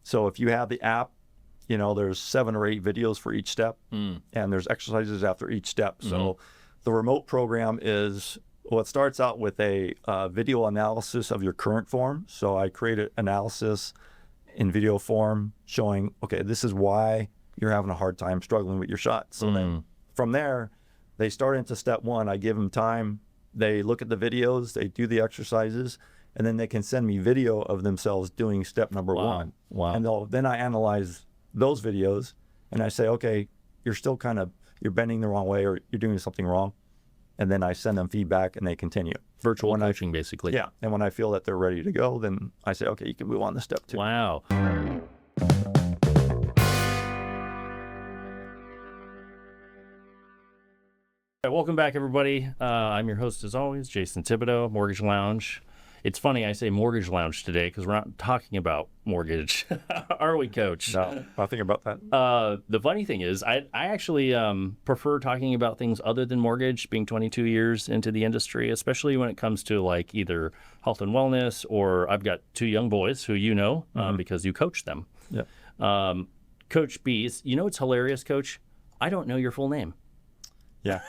So if you have the app, there's 7 or 8 videos for each step, and there's exercises after each step. So the remote program is, well, it starts out with a video analysis of your current form. So I created analysis in video form showing, okay, this is why you're having a hard time struggling with your shot. So then from there, they start into step 1. I give them time. They look at the videos, they do the exercises, and then they can send me video of themselves doing step number 1. Wow. And then I analyze those videos and I say, okay, you're bending the wrong way or you're doing something wrong. And then I send them feedback and they continue. Virtual coaching, basically. Yeah. And when I feel that they're ready to go, then I say, okay, you can move on to step 2. Wow. Welcome back, everybody. I'm your host, as always, Jason Thibodeau, Mortgage Lounge. It's funny I say Mortgage Lounge today because we're not talking about mortgage, are we, Coach? No, nothing about that. The funny thing is, I actually prefer talking about things other than mortgage, being 22 years into the industry, especially when it comes to like either health and wellness, or I've got 2 young boys who because you coach them. Yeah. Coach Beez, it's hilarious, Coach? I don't know your full name. Yeah.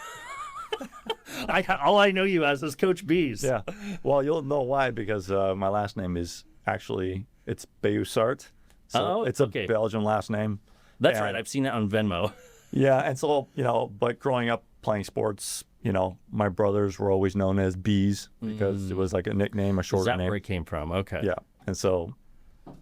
All I know you as is Coach Beez. Yeah. Well, you'll know why, because my last name is it's Beusart. So it's a Belgian last name. That's right. I've seen that on Venmo. Yeah. And so, but growing up playing sports, my brothers were always known as Beez because it was like a nickname, a shorter name. Is that where it came from? Okay. Yeah. And so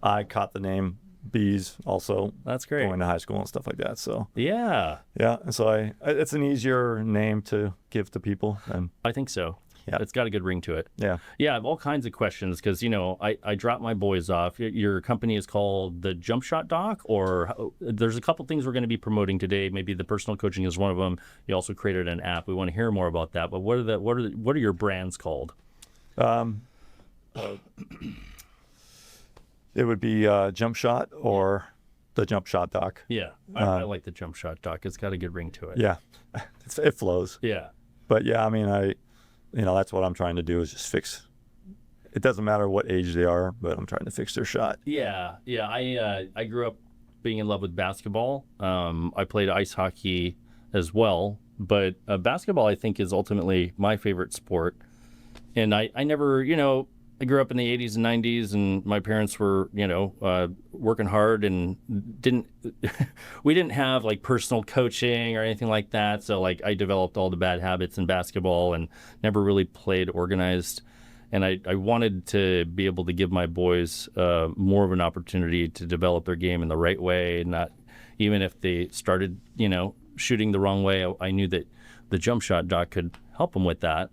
I caught the name Beez also. That's great. Going to high school and stuff like that. So yeah. And so it's an easier name to give to people. And I think so. Yeah. It's got a good ring to it. Yeah. Yeah. I have all kinds of questions because, I drop my boys off. Your company is called the Jump Shot Doc, or there's a couple things we're going to be promoting today. Maybe the personal coaching is one of them. You also created an app. We want to hear more about that. But what are your brands called? It would be Jump Shot or the Jump Shot Doc. Yeah, I like the Jump Shot Doc. It's got a good ring to it. Yeah, it flows. Yeah. But yeah, I mean, that's what I'm trying to do is just fix. It doesn't matter what age they are, but I'm trying to fix their shot. Yeah. I grew up being in love with basketball. I played ice hockey as well, but basketball I think is ultimately my favorite sport. And I never, I grew up in the 80s and 90s, and my parents were, working hard, and we didn't have like personal coaching or anything like that. So like I developed all the bad habits in basketball and never really played organized. And I wanted to be able to give my boys more of an opportunity to develop their game in the right way, not even if they started, shooting the wrong way. I knew that the Jump Shot Doc could help them with that.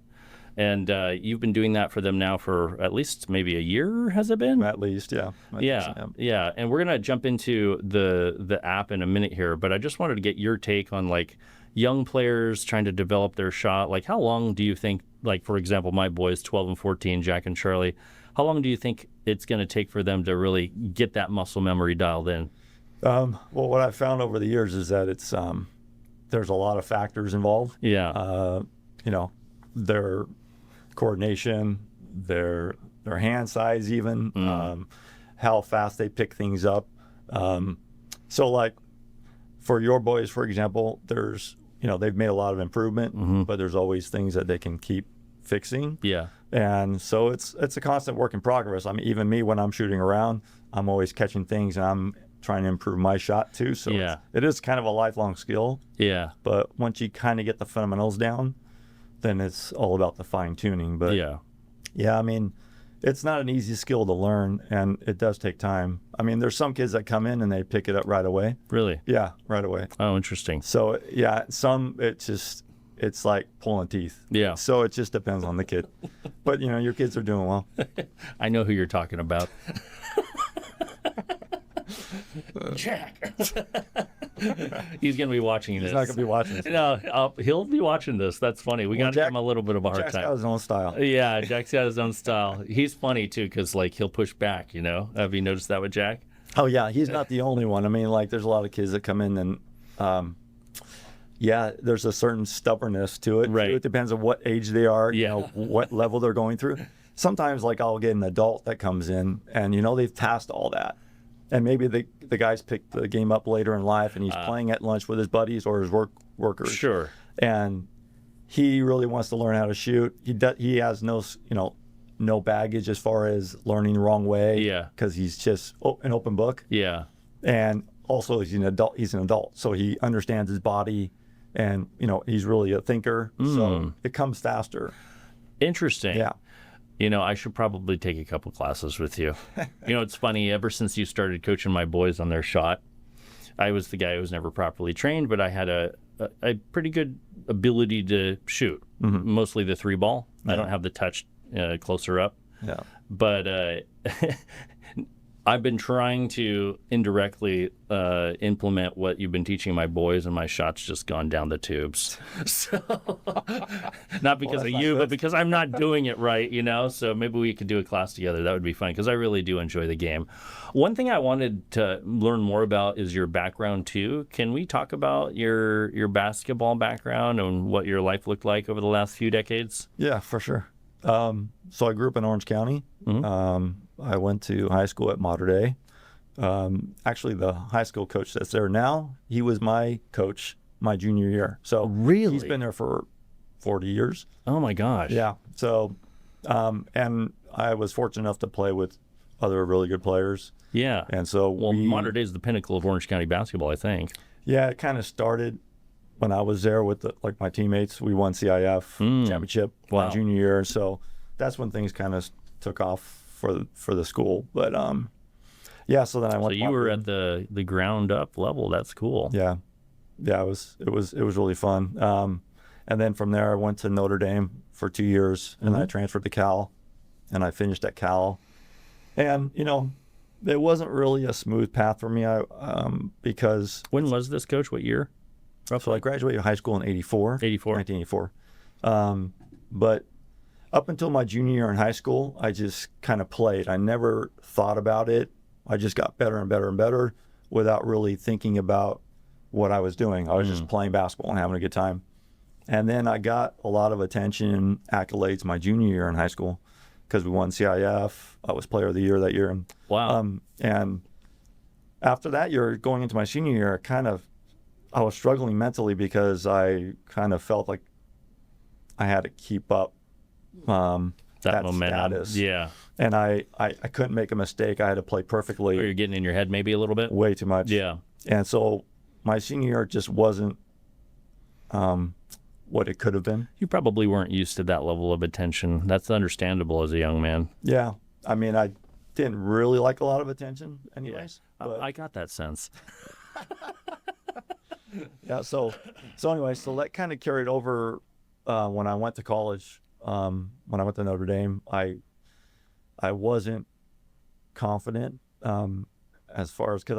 And you've been doing that for them now for at least maybe a year, has it been? At least, yeah. Yeah. And we're going to jump into the app in a minute here, but I just wanted to get your take on like young players trying to develop their shot. Like how long do you think, like for example, my boys, 12 and 14, Jack and Charlie, how long do you think it's going to take for them to really get that muscle memory dialed in? Well, what I've found over the years is that it's there's a lot of factors involved. Yeah. Their coordination, their hand size, even how fast they pick things up. So like for your boys, for example, there's they've made a lot of improvement, but there's always things that they can keep fixing. Yeah. And so it's a constant work in progress. I mean, even me, when I'm shooting around, I'm always catching things, and I'm trying to improve my shot too. So it is kind of a lifelong skill. Yeah. But once you kind of get the fundamentals down, then it's all about the fine tuning. But yeah, I mean, it's not an easy skill to learn, and it does take time. I mean, there's some kids that come in and they pick it up right away. Really? Yeah, right away. Oh, interesting. So yeah, some it's like pulling teeth. Yeah. So it just depends on the kid. But your kids are doing well. I know who you're talking about. Jack. He's going to be watching this. He's not going to be watching this. No, he'll be watching this. That's funny. We got to give him a little bit of a hard time. Jack's got his own style. Yeah, Jack's got his own style. He's funny, too, because, like, he'll push back, Have you noticed that with Jack? Oh, yeah. He's not the only one. I mean, like, there's a lot of kids that come in and, there's a certain stubbornness to it. Right. It depends on what age they are, Yeah. What level they're going through. Sometimes, like, I'll get an adult that comes in and, they've passed all that. and maybe the guys picked the game up later in life, and he's playing at lunch with his buddies or his workers. Sure. And he really wants to learn how to shoot. He has no baggage as far as learning the wrong way. Yeah. Because he's just an open book. Yeah. And also he's an adult, so he understands his body, and he's really a thinker. So it comes faster. Interesting. Yeah. I should probably take a couple classes with you. It's funny, ever since you started coaching my boys on their shot, I was the guy who was never properly trained, but I had a pretty good ability to shoot, mostly the 3-ball. I don't have the touch closer up. Yeah. But I've been trying to indirectly implement what you've been teaching my boys, and my shot's just gone down the tubes. So, not because of you, but because I'm not doing it right, So maybe we could do a class together. That would be fun, because I really do enjoy the game. One thing I wanted to learn more about is your background, too. Can we talk about your basketball background and what your life looked like over the last few decades? Yeah, for sure. So I grew up in Orange County. I went to high school at Mater Dei. Actually, the high school coach that's there now, he was my coach my junior year. So really, he's been there for 40 years. Oh my gosh. Yeah. So, and I was fortunate enough to play with other really good players. Yeah. And so Mater Dei is the pinnacle of Orange County basketball, I think. Yeah, it kind of started when I was there with my teammates. We won CIF championship my junior year. So that's when things kind of took off for the school. But yeah, so then I went. So you were at the ground up level. That's cool. Yeah, it was really fun. And then from there I went to Notre Dame for 2 years, and then I transferred to Cal, and I finished at Cal. And it wasn't really a smooth path for me. Because when was this, Coach? What year? So I graduated high school in 1984. But up until my junior year in high school, I just kind of played. I never thought about it. I just got better and better and better without really thinking about what I was doing. I was just playing basketball and having a good time. And then I got a lot of attention and accolades my junior year in high school because we won CIF. I was player of the year that year. And, wow. And after that year, going into my senior year, I was struggling mentally because I kind of felt like I had to keep up that momentum. Status. Yeah. And I couldn't make a mistake. I had to play perfectly. Or you're getting in your head maybe a little bit? Way too much. Yeah. And so my senior year just wasn't what it could have been. You probably weren't used to that level of attention. That's understandable as a young man. Yeah. I mean, I didn't really like a lot of attention anyways. Yeah. But I got that sense. Yeah. So anyway, so that kind of carried over when I went to college. When I went to Notre Dame, I wasn't confident as far as, because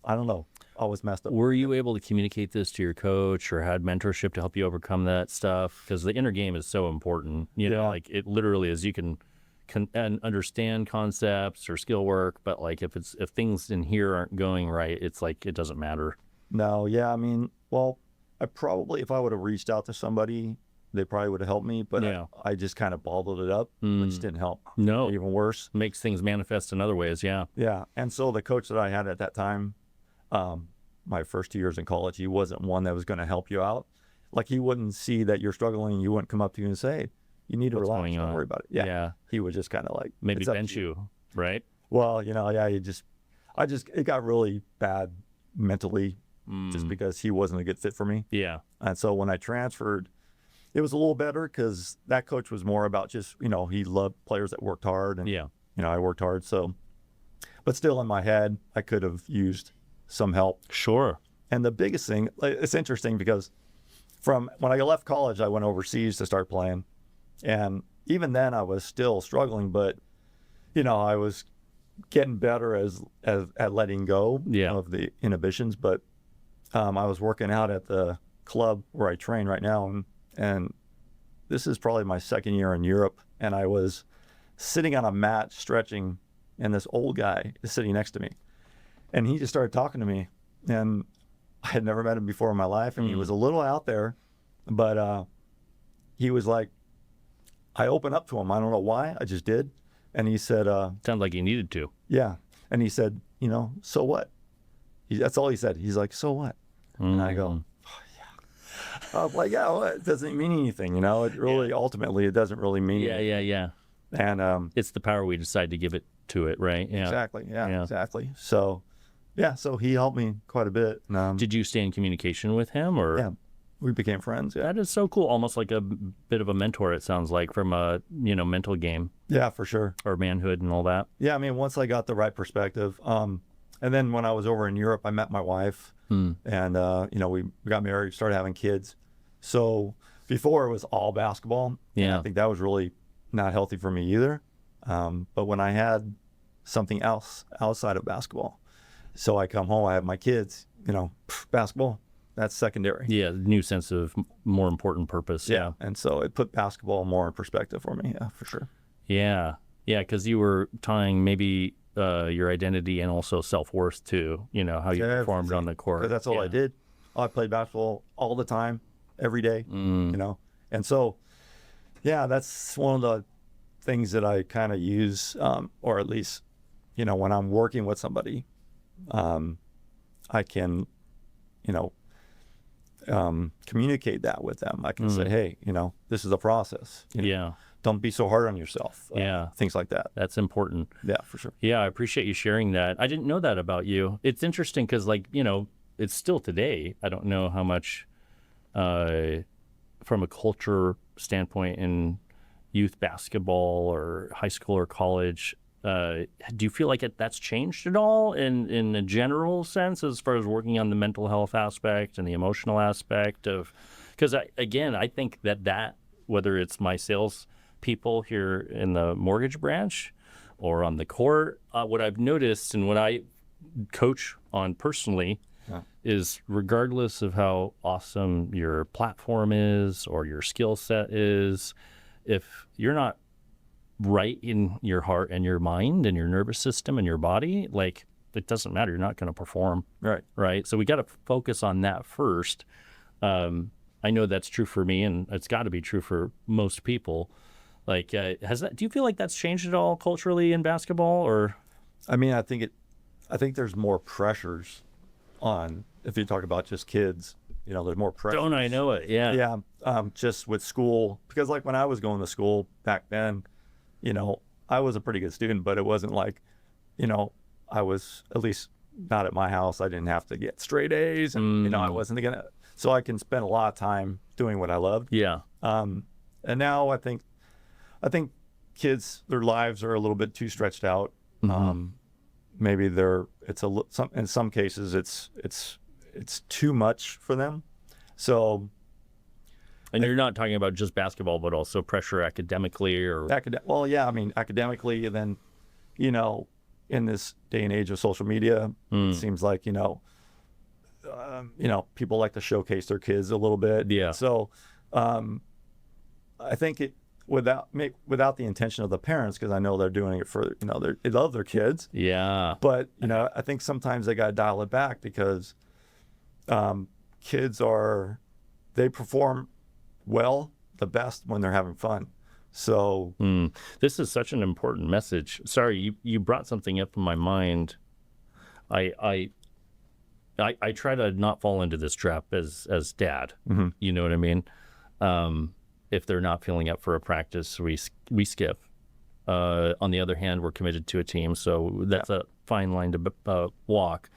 I don't know, I was messed up. Were you able to communicate this to your coach or had mentorship to help you overcome that stuff? Because the inner game is so important. Like it literally is. You can understand concepts or skill work, but like if things in here aren't going right, it's like it doesn't matter. No, yeah, I mean, well, if I would have reached out to somebody, they probably would have helped me, but yeah. I just kind of bottled it up, which didn't help. No. Even worse. Makes things manifest in other ways, yeah. Yeah, and so the coach that I had at that time, my first 2 years in college, he wasn't one that was going to help you out. Like, he wouldn't see that you're struggling, you wouldn't come up to you and say, you need to What's relax, going on? don't worry about it. Yeah. He would just kind of like, maybe bench you, right? Well, it got really bad mentally just because he wasn't a good fit for me. Yeah. And so when I transferred, it was a little better because that coach was more about just, he loved players that worked hard. And, I worked hard. So, but still in my head, I could have used some help. Sure. And the biggest thing, it's interesting because from when I left college, I went overseas to start playing. And even then I was still struggling, but, I was getting better at letting go of the inhibitions. But I was working out at the club where I train right now. And this is probably my second year in Europe. And I was sitting on a mat stretching, and this old guy is sitting next to me. And he just started talking to me. And I had never met him before in my life. And he was a little out there, but he was like, I opened up to him. I don't know why. I just did. And he said, sounds like you needed to. Yeah. And he said, so what? That's all he said. He's like, so what? And I go, I'm like, yeah, well, it doesn't mean anything, It really, ultimately, it doesn't really mean anything. Yeah. And It's the power we decide to give it to it, right? Yeah. exactly, exactly. So, yeah, so he helped me quite a bit. And, Did you stay in communication with him, or? yeah, we became friends. Yeah, That is so cool. Almost like a bit of a mentor, it sounds like, from a, mental game yeah, for sure. or manhood and all that. Yeah, I mean, once I got the right perspective, and then when I was over in Europe, I met my wife, and we got married, started having kids. So before it was all basketball. Yeah, I think that was really not healthy for me either. But when I had something else outside of basketball, so I come home, I have my kids, basketball, that's secondary. Yeah, new sense of more important purpose. Yeah. And so it put basketball more in perspective for me. Yeah, for sure. Yeah, because you were tying maybe your identity and also self-worth to, how you performed on the court. That's all I did. I played basketball all the time, every day, And so, yeah, that's one of the things that I kind of use, or at least, when I'm working with somebody, I can, communicate that with them. I can say, hey, this is a process. Yeah. Don't be so hard on yourself. Yeah. Things like that. That's important. Yeah, for sure. Yeah, I appreciate you sharing that. I didn't know that about you. It's interesting because, it's still today. I don't know how much, from a culture standpoint in youth basketball or high school or college, do you feel like that's changed at all in a general sense as far as working on the mental health aspect and the emotional aspect of, because I think that whether it's my sales people here in the mortgage branch or on the court, what I've noticed and what I coach on personally is regardless of how awesome your platform is or your skill set is, if you're not right in your heart and your mind and your nervous system and your body, it doesn't matter. You're not going to perform. Right. So we got to focus on that first. I know that's true for me, and it's got to be true for most people. Do you feel like that's changed at all culturally in basketball, or? I mean, I think there's more pressures on, if you talk about just kids, there's more pressure. Don't I know it? Yeah. Yeah. Just with school, because when I was going to school back then, I was a pretty good student, but it wasn't like, I was, at least not at my house, I didn't have to get straight A's and, I wasn't gonna, so I can spend a lot of time doing what I loved. Yeah. And now I think kids, their lives are a little bit too stretched out. Maybe in some cases it's too much for them. So. And you're not talking about just basketball, but also pressure academically or. Well, yeah, I mean, academically, and then, in this day and age of social media, it seems like, people like to showcase their kids a little bit. Yeah. So, I think without the intention of the parents, because I know they're doing it for, they love their kids. Yeah. But, I think sometimes they got to dial it back because kids they perform the best when they're having fun. So this is such an important message. Sorry, you brought something up in my mind. I try to not fall into this trap as dad. You know what I mean? If they're not feeling up for a practice, we skip. On the other hand, we're committed to a team, so that's a fine line to walk.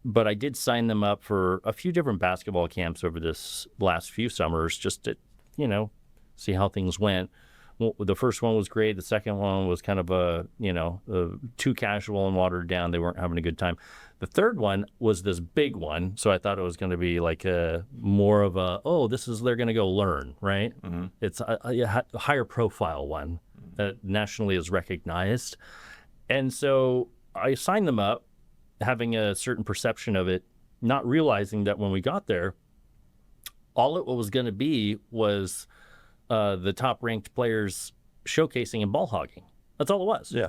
But I did sign them up for a few different basketball camps over this last few summers just to, see how things went. Well, the first one was great. The second one was kind of too casual and watered down. They weren't having a good time. The third one was this big one. So I thought it was going to be like more of they're going to go learn, right? It's a higher profile one that nationally is recognized. And so I signed them up, having a certain perception of it, not realizing that when we got there, all it was going to be was the top-ranked players showcasing and ball hogging. That's all it was. Yeah.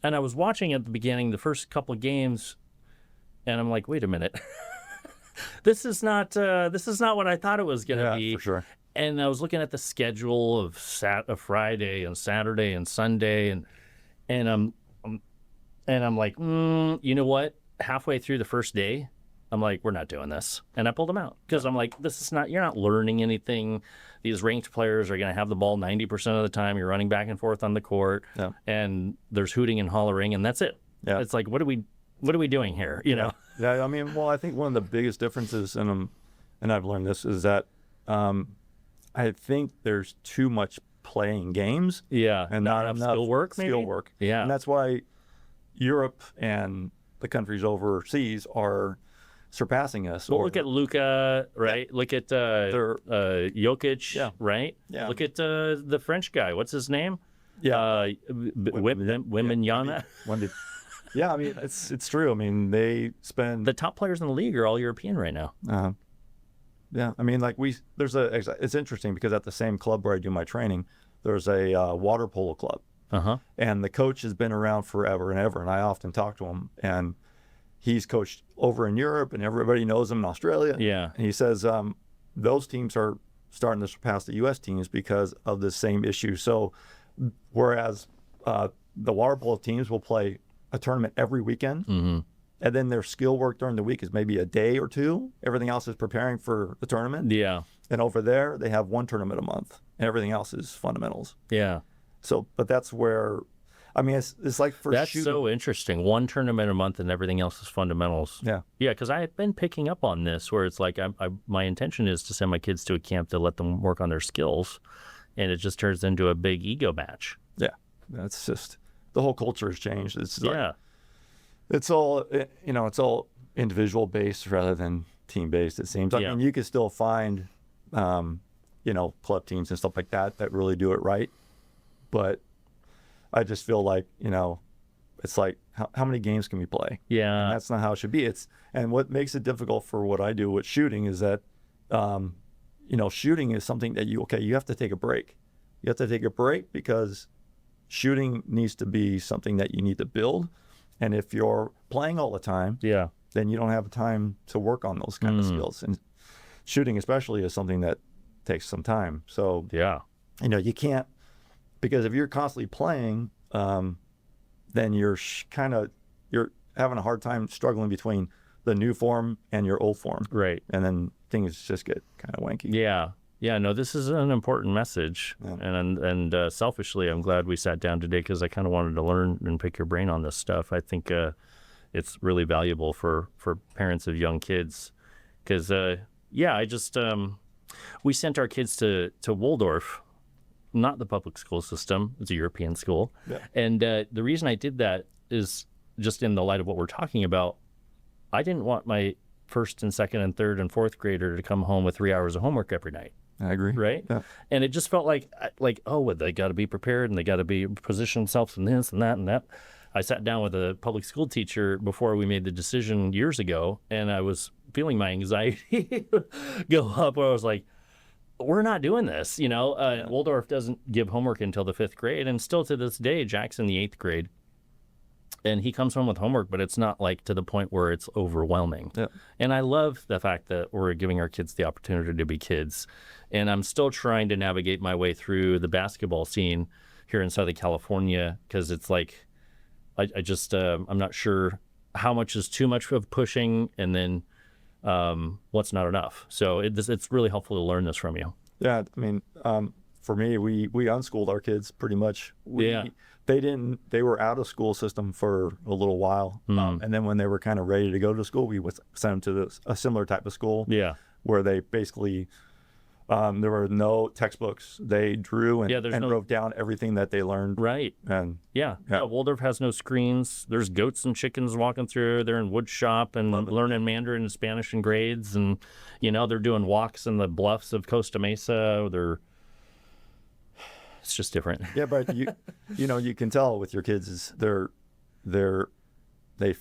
And I was watching at the beginning, the first couple of games, and I'm like, wait a minute, this is not what I thought it was going to be. For sure. And I was looking at the schedule of Friday and Saturday and Sunday, and And I'm like, you know what? Halfway through the first day, I'm like, we're not doing this. And I pulled them out because I'm like, you're not learning anything. These ranked players are going to have the ball 90% of the time. You're running back and forth on the court, and there's hooting and hollering, and that's it. Yeah. It's like, what are we doing here? You know? Yeah. I mean, well, I think one of the biggest differences in them, and I've learned this, is that I think there's too much playing games. Yeah. And not enough skill work, maybe? Skill work. Yeah. And that's why Europe and the countries overseas are surpassing us. Well, look at Luka, right? Look at Jokic, right? Yeah. Look at the French guy. What's his name? Yeah. Wembanyama. Yeah, I mean, it's true. I mean, they spend... The top players in the league are all European right now. Yeah, I mean, like it's interesting because at the same club where I do my training, there's a water polo club. And the coach has been around forever and ever, and I often talk to him, and he's coached over in Europe, and everybody knows him in Australia. Yeah. And he says those teams are starting to surpass the U.S. teams because of the same issue. So whereas the water polo teams will play a tournament every weekend, and then their skill work during the week is maybe a day or two. Everything else is preparing for the tournament. Yeah. And over there, they have one tournament a month, and everything else is fundamentals. Yeah. So, but that's where, I mean, it's like for that's shooting. So interesting. One tournament a month, and everything else is fundamentals. Yeah. Yeah, because I've been picking up on this, where it's like my intention is to send my kids to a camp to let them work on their skills, and it just turns into a big ego match. Yeah. That's just, the whole culture has changed. It's like, it's all individual based rather than team based, it seems. I mean, you can still find, club teams and stuff like that really do it right. But I just feel like, it's like, how many games can we play? Yeah. And that's not how it should be. And what makes it difficult for what I do with shooting is that, shooting is something that you have to take a break. You have to take a break because shooting needs to be something that you need to build. And if you're playing all the time, then you don't have time to work on those kind of skills. And shooting especially is something that takes some time. So, you can't, because if you're constantly playing, then you're having a hard time struggling between the new form and your old form. Right. And then things just get kind of wanky. Yeah. Yeah, no, this is an important message, and selfishly, I'm glad we sat down today because I kind of wanted to learn and pick your brain on this stuff. I think it's really valuable for parents of young kids because, we sent our kids to Waldorf, not the public school system. It's a European school. Yeah. And the reason I did that is just in the light of what we're talking about. I didn't want my first and second and third and fourth grader to come home with 3 hours of homework every night. I agree. Right? Yeah. And it just felt like, they got to be prepared and they got to be position themselves in this and that and that. I sat down with a public school teacher before we made the decision years ago, and I was feeling my anxiety go up where I was like, we're not doing this. Waldorf doesn't give homework until the 5th grade, and still to this day, Jack's in the 8th grade. And he comes home with homework, but it's not like to the point where it's overwhelming. Yeah. And I love the fact that we're giving our kids the opportunity to be kids. And I'm still trying to navigate my way through the basketball scene here in Southern California because it's like, I'm not sure how much is too much of pushing and then what's not enough. So it's really helpful to learn this from you. Yeah, I mean, for me, we unschooled our kids pretty much. They were out of school system for a little while. And then when they were kind of ready to go to school, we would send them to a similar type of school. Yeah. Where they basically, there were no textbooks. They drew and wrote down everything that they learned. Right. And Waldorf has no screens. There's goats and chickens walking through. They're in wood shop and learning Mandarin and Spanish in grades. And, they're doing walks in the bluffs of Costa Mesa. It's just different. Yeah, but you can tell with your kids is they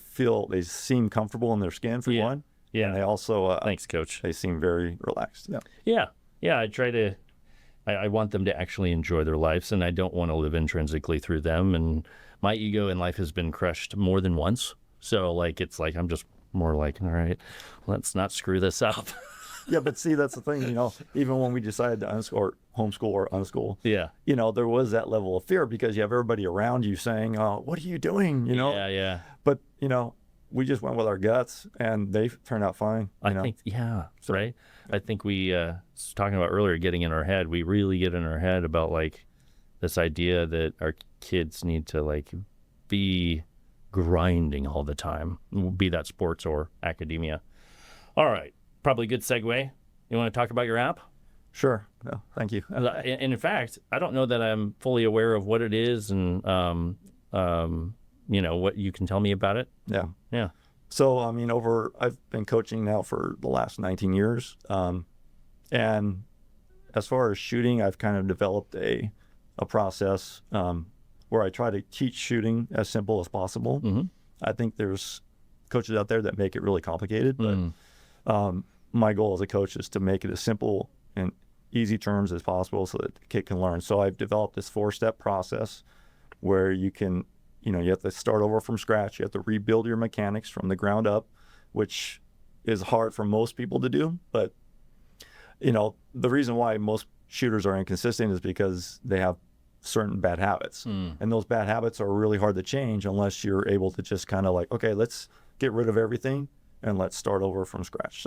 seem comfortable in their skin for one. Yeah. And they also thanks, Coach. They seem very relaxed. Yeah. I want them to actually enjoy their lives, and I don't want to live intrinsically through them. And my ego in life has been crushed more than once. So it's like I'm just more like, all right, let's not screw this up. Yeah, but see, that's the thing, even when we decided to homeschool or unschool, Yeah. there was that level of fear because you have everybody around you saying, what are you doing? Yeah, yeah. But, we just went with our guts and they turned out fine. I think, right. I think we, talking about earlier, getting in our head, we really get in our head about like this idea that our kids need to like be grinding all the time, be that sports or academia. All right. Probably a good segue. You want to talk about your app? Sure. No, thank you. And in fact, I don't know that I'm fully aware of what it is and, what you can tell me about it. Yeah. Yeah. So, I've been coaching now for the last 19 years. And as far as shooting, I've kind of developed a process where I try to teach shooting as simple as possible. Mm-hmm. I think there's coaches out there that make it really complicated, but my goal as a coach is to make it as simple and easy terms as possible so that the kid can learn. So I've developed this 4-step process where you can, you have to start over from scratch. You have to rebuild your mechanics from the ground up, which is hard for most people to do. But, the reason why most shooters are inconsistent is because they have certain bad habits. And those bad habits are really hard to change unless you're able to just kind of like, okay, let's get rid of everything and let's start over from scratch.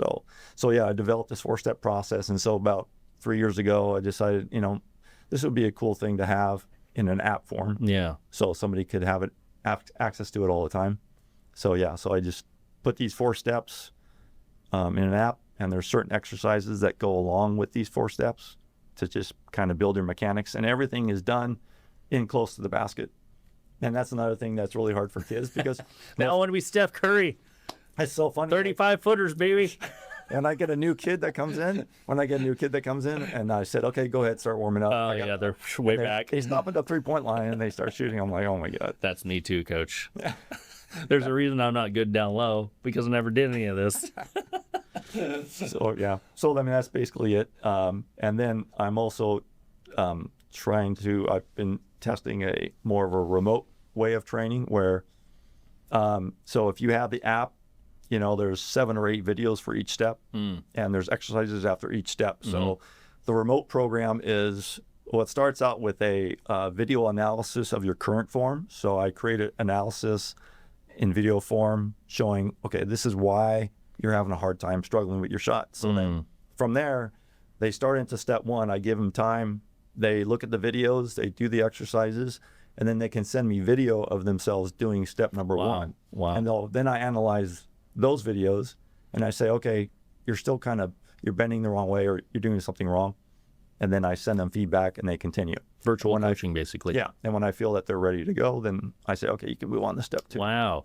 So yeah, I developed this 4-step process. And so about 3 years ago, I decided, this would be a cool thing to have in an app form. Yeah. So somebody could have access to it all the time. So yeah, so I just put these 4 steps in an app, and there's certain exercises that go along with these 4 steps to just kind of build your mechanics, and everything is done in close to the basket. And that's another thing that's really hard for kids because Now I want to be Steph Curry. it's so funny. 35 footers, baby. And I get a new kid that comes in. And I said, okay, go ahead, start warming up. Oh, yeah, they're way back. They stop at the 3-point line and they start shooting. I'm like, oh my God. That's me too, coach. There's a reason I'm not good down low because I never did any of this. So yeah. So that's basically it. And then I'm also I've been testing a more of a remote way of training where, so if you have the app, there's 7 or 8 videos for each step, and there's exercises after each step. So the remote program is, it starts out with a video analysis of your current form. So I created analysis in video form showing, okay, this is why you're having a hard time struggling with your shot. So then from there, they start into step 1. I give them time. They look at the videos, they do the exercises, and then they can send me video of themselves doing step number 1. Wow. And then I analyze those videos and I say, okay, you're still you're bending the wrong way or you're doing something wrong. And then I send them feedback and they continue. Virtual coaching, basically. Yeah. And when I feel that they're ready to go, then I say, okay, you can move on to step 2. Wow.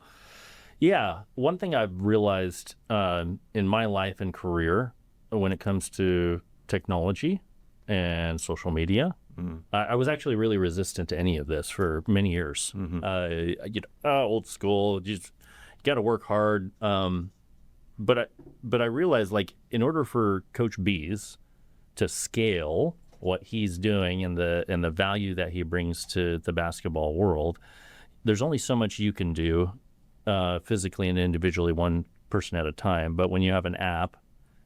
Yeah. One thing I've realized in my life and career when it comes to technology and social media, I was actually really resistant to any of this for many years. Old school, just got to work hard. But I realized, like, in order for Coach Beez to scale what he's doing and the value that he brings to the basketball world, there's only so much you can do physically and individually, one person at a time. But when you have an app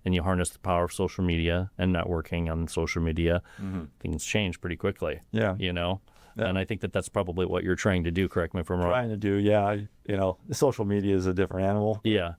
and you harness the power of social media and networking on social media, things change pretty quickly. Yeah. Yeah. And I think that's probably what you're trying to do. Correct me if I'm wrong. Trying to do, yeah. Social media is a different animal. Yeah.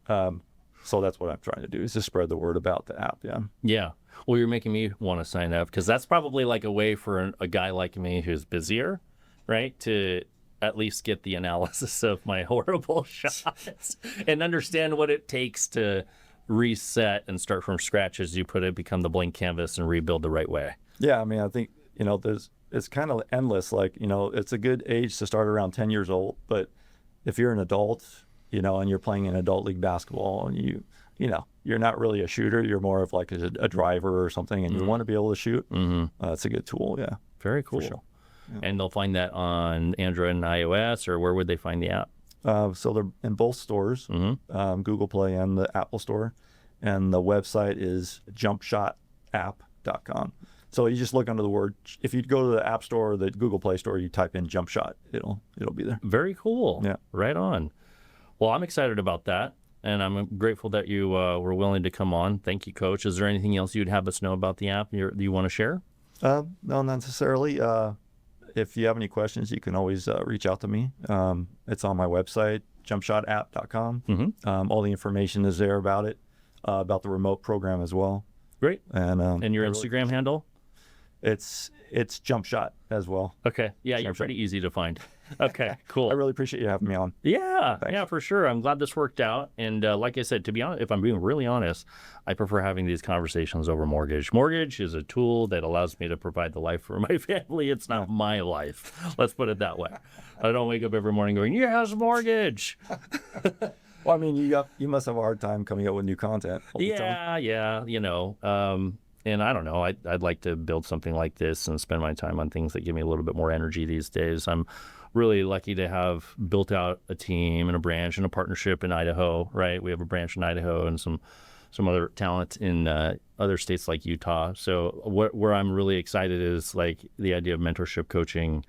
So that's what I'm trying to do, is just spread the word about the app. Yeah. Yeah. Well, you're making me want to sign up because that's probably like a way for a guy like me who's busier, right, to at least get the analysis of my horrible shots and understand what it takes to reset and start from scratch, as you put it, become the blank canvas and rebuild the right way. Yeah. I think, it's kind of endless. Like, it's a good age to start around 10 years old. But if you're an adult, and you're playing in adult league basketball and you're not really a shooter, you're more of like a driver or something, and you want to be able to shoot, it's a good tool. Yeah. Very cool. Sure. Yeah. And they'll find that on Android and iOS, or where would they find the app? So they're in both stores, Google Play and the Apple Store. And the website is jumpshotapp.com. So you just look under the word, if you go to the App Store or the Google Play Store, you type in Jump Shot, it'll be there. Very cool. Yeah. Right on. Well, I'm excited about that. and I'm grateful that you were willing to come on. Thank you, Coach. Is there anything else you'd have us know about the app you want to share? No, not necessarily. If you have any questions, you can always reach out to me. It's on my website, jumpshotapp.com. All the information is there about it, about the remote program as well. Great. And your Instagram handle? It's Jump Shot as well. Okay. Yeah, you're pretty easy to find. Okay, cool. I really appreciate you having me on. Yeah, Thanks. yeah, for sure. I'm glad this worked out. And like I said, to be honest, if I'm being really honest, I prefer having these conversations over mortgage. Mortgage is a tool that allows me to provide the life for my family. It's not my life. Let's put it that way. I don't wake up every morning going, yes, mortgage. Well, I mean, you must have a hard time coming up with new content all the time. Yeah, you know. And I don't know, I'd like to build something like this and spend my time on things that give me a little bit more energy these days. I'm really lucky to have built out a team and a branch and a partnership in Idaho, right? We have a branch in Idaho and some other talent in other states like Utah. So where I'm really excited is like the idea of mentorship coaching,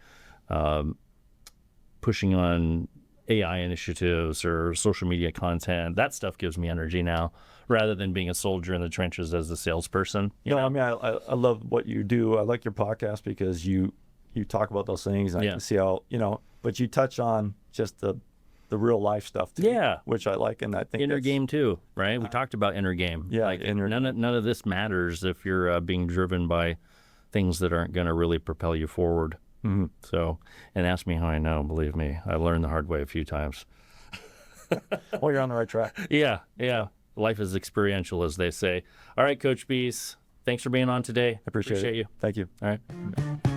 pushing on AI initiatives or social media content. That stuff gives me energy now, rather than being a soldier in the trenches as a salesperson. I mean, I love what you do. I like your podcast because you talk about those things. And I can see how, but you touch on just the real life stuff too, which I like. And I think inner game too, right? We talked about inner game. Yeah. Like none of this matters if you're being driven by things that aren't going to really propel you forward. Mm-hmm. So, and ask me how I know, believe me, I learned the hard way a few times. Well, you're on the right track. Yeah. Life is experiential, as they say. All right, Coach Beez, thanks for being on today. I appreciate it. You. Thank you. All right.